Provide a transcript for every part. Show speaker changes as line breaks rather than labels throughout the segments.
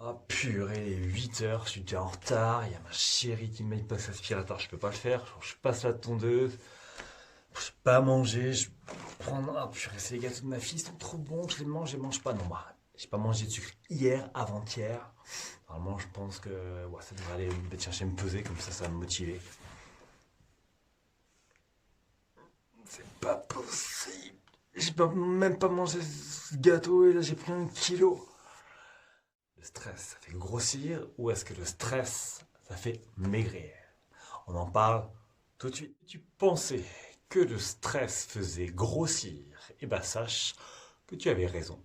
Ah purée, il est 8 h, je suis déjà en retard, il y a ma chérie qui me met passe l'aspirateur, je peux pas le faire, je passe la tondeuse, je pas à manger, je prends... Ah purée, c'est les gâteaux de ma fille, ils sont trop bons, je les mange pas, non bah, j'ai pas mangé de sucre hier, avant-hier, normalement je pense que ouais, ça devrait aller peut-être chercher à me peser, comme ça va me motiver. C'est pas possible, même pas mangé ce gâteau et là j'ai pris 1 kilo. Le stress, ça fait grossir ou est-ce que le stress, ça fait maigrir? On en parle tout de suite. Si tu pensais que le stress faisait grossir, eh ben sache que tu avais raison.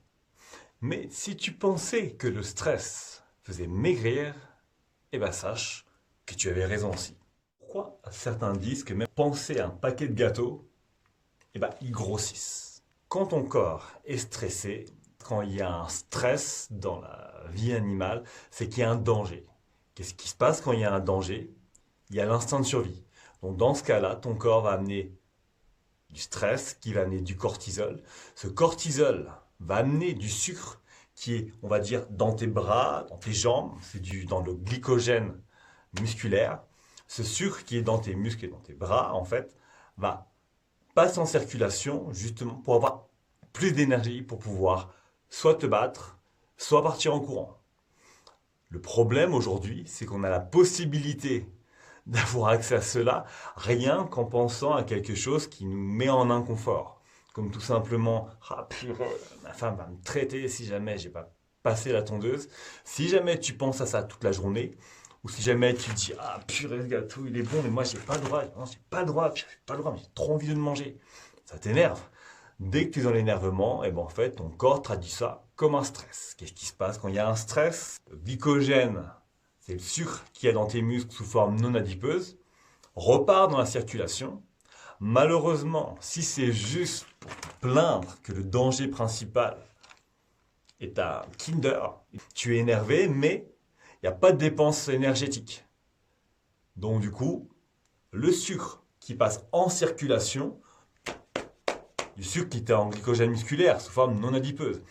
Mais si tu pensais que le stress faisait maigrir, eh ben sache que tu avais raison aussi. Pourquoi certains disent que même penser à un paquet de gâteaux, eh ben ils grossissent. Quand ton corps est stressé, quand il y a un stress dans la vie animale, c'est qu'il y a un danger. Qu'est-ce qui se passe quand il y a un danger? Il y a l'instinct de survie. Donc dans ce cas-là, ton corps va amener du stress, qui va amener du cortisol. Ce cortisol va amener du sucre qui est, on va dire, dans tes bras, dans tes jambes, dans le glycogène musculaire. Ce sucre qui est dans tes muscles et dans tes bras, en fait, va passer en circulation justement pour avoir plus d'énergie pour pouvoir soit te battre, soit partir en courant. Le problème aujourd'hui, c'est qu'on a la possibilité d'avoir accès à cela rien qu'en pensant à quelque chose qui nous met en inconfort. Comme tout simplement, ah purée, ma femme va me traiter si jamais j'ai pas passé la tondeuse. Si jamais tu penses à ça toute la journée, ou si jamais tu te dis, ah purée, ce gâteau il est bon, mais moi j'ai pas le droit, non, j'ai pas le droit, j'ai pas le droit, mais j'ai trop envie de le manger. Ça t'énerve. Dès que tu es dans l'énervement, et ben en fait, ton corps traduit ça comme un stress. Qu'est-ce qui se passe quand il y a un stress? Le glycogène, c'est le sucre qu'il y a dans tes muscles sous forme non adipeuse, repart dans la circulation. Malheureusement, si c'est juste pour te plaindre que le danger principal est à Kinder, tu es énervé, mais il n'y a pas de dépense énergétique. Donc du coup, le sucre qui passe en circulation, du sucre qui était en glycogène musculaire sous forme non adipeuse,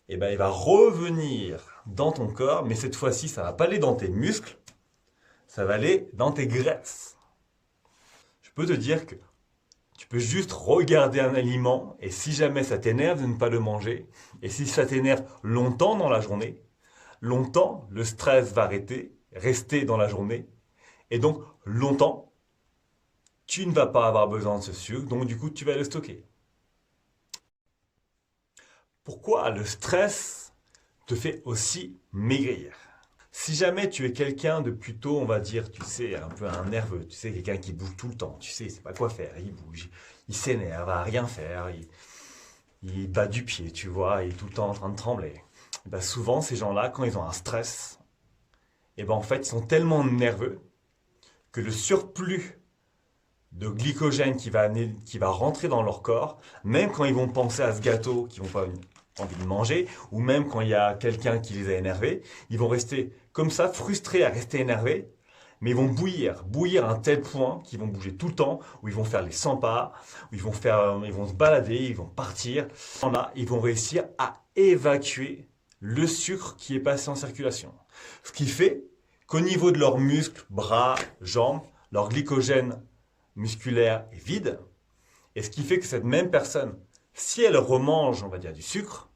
et ben il va revenir dans ton corps, mais cette fois-ci, ça ne va pas aller dans tes muscles, ça va aller dans tes graisses. Je peux te dire que tu peux juste regarder un aliment et si jamais ça t'énerve de ne pas le manger, et si ça t'énerve longtemps dans la journée, longtemps le stress va rester dans la journée, et donc longtemps, tu ne vas pas avoir besoin de ce sucre, donc du coup tu vas le stocker. Pourquoi le stress te fait aussi maigrir? Si jamais tu es quelqu'un de plutôt, on va dire, tu sais, un peu un nerveux, tu sais, quelqu'un qui bouge tout le temps, tu sais, il sait pas quoi faire, il bouge, il s'énerve à rien faire, il bat du pied, tu vois, il est tout le temps en train de trembler. Et ben souvent, ces gens-là, quand ils ont un stress, et ben en fait, ils sont tellement nerveux que le surplus de glycogène qui va rentrer dans leur corps, même quand ils vont penser à ce gâteau qu'ils n'ont pas envie de manger, ou même quand il y a quelqu'un qui les a énervés, ils vont rester comme ça, frustrés à rester énervés, mais ils vont bouillir à un tel point qu'ils vont bouger tout le temps, où ils vont faire les 100 pas, où ils vont se balader, ils vont partir. Là, ils vont réussir à évacuer le sucre qui est passé en circulation. Ce qui fait qu'au niveau de leurs muscles, bras, jambes, leur glycogène musculaire est vide, et ce qui fait que cette même personne, si elle remange, on va dire, du sucre,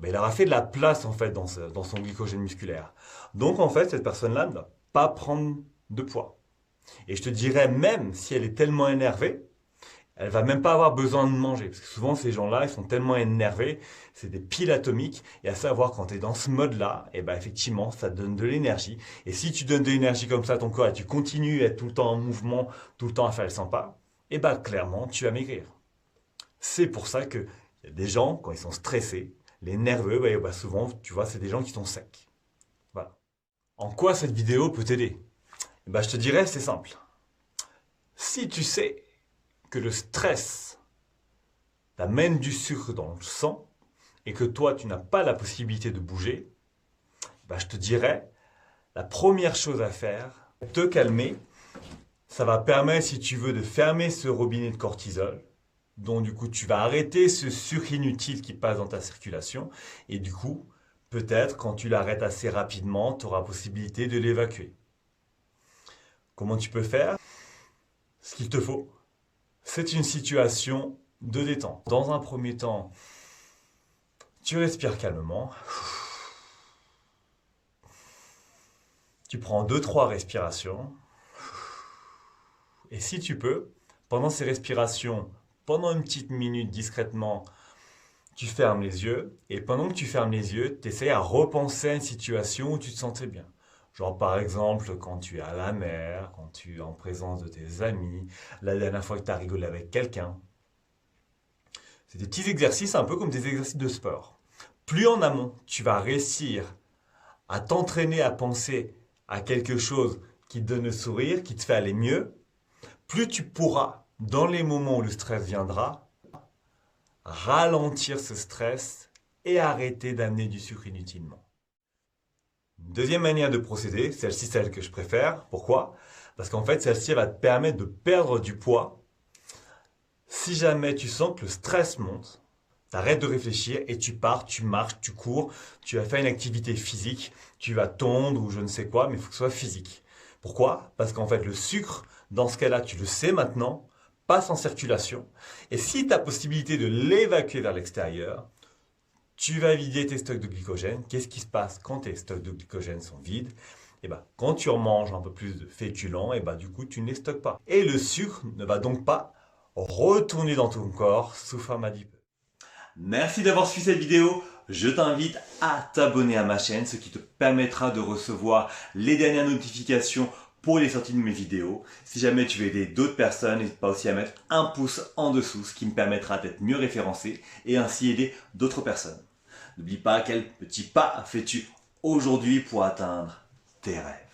ben elle aura fait de la place en fait dans son glycogène musculaire. Donc en fait, cette personne-là ne va pas prendre de poids. Et je te dirais même si elle est tellement énervée, elle va même pas avoir besoin de manger. Parce que souvent ces gens-là, ils sont tellement énervés, c'est des piles atomiques. Et à savoir, quand tu es dans ce mode-là, et ben effectivement, ça donne de l'énergie. Et si tu donnes de l'énergie comme ça à ton corps et tu continues à être tout le temps en mouvement, tout le temps à faire les 100 pas, et ben clairement, tu vas maigrir. C'est pour ça qu'il y a des gens, quand ils sont stressés, les nerveux, bah, souvent, tu vois, c'est des gens qui sont secs. Voilà. En quoi cette vidéo peut t'aider? Bah, je te dirais, c'est simple. Si tu sais que le stress t'amène du sucre dans le sang et que toi, tu n'as pas la possibilité de bouger, bah, je te dirais, la première chose à faire, te calmer. Ça va permettre, si tu veux, de fermer ce robinet de cortisol. Donc du coup, tu vas arrêter ce sucre inutile qui passe dans ta circulation. Et du coup, Peut-être quand tu l'arrêtes assez rapidement, tu auras possibilité de l'évacuer. Comment tu peux faire? Ce qu'il te faut, c'est une situation de détente. Dans un premier temps, tu respires calmement. Tu prends 2-3 respirations. Et si tu peux, pendant ces respirations, pendant une petite minute discrètement, tu fermes les yeux. Et pendant que tu fermes les yeux, tu essaies à repenser à une situation où tu te sentais bien. Genre par exemple quand tu es à la mer, quand tu es en présence de tes amis, la dernière fois que tu as rigolé avec quelqu'un. C'est des petits exercices un peu comme des exercices de sport. Plus en amont, tu vas réussir à t'entraîner à penser à quelque chose qui te donne le sourire, qui te fait aller mieux, plus tu pourras, dans les moments où le stress viendra, ralentir ce stress et arrêter d'amener du sucre inutilement. Deuxième manière de procéder, celle-ci, celle que je préfère. Pourquoi? Parce qu'en fait, celle-ci va te permettre de perdre du poids. Si jamais tu sens que le stress monte, t'arrêtes de réfléchir et tu pars, tu marches, tu cours, tu vas faire une activité physique, tu vas tondre ou je ne sais quoi, mais il faut que ce soit physique. Pourquoi? Parce qu'en fait, le sucre, dans ce cas-là, tu le sais maintenant, passe en circulation. Et si tu as possibilité de l'évacuer vers l'extérieur, tu vas vider tes stocks de glycogène. Qu'est-ce qui se passe quand tes stocks de glycogène sont vides? Et ben, quand tu remanges un peu plus de féculents, et ben, du coup, tu ne les stockes pas. Et le sucre ne va donc pas retourner dans ton corps sous forme adipeux. Merci d'avoir suivi cette vidéo. Je t'invite à t'abonner à ma chaîne, ce qui te permettra de recevoir les dernières notifications pour les sorties de mes vidéos. Si jamais tu veux aider d'autres personnes, n'hésite pas aussi à mettre un pouce en dessous, ce qui me permettra d'être mieux référencé et ainsi aider d'autres personnes. N'oublie pas quel petit pas fais-tu aujourd'hui pour atteindre tes rêves.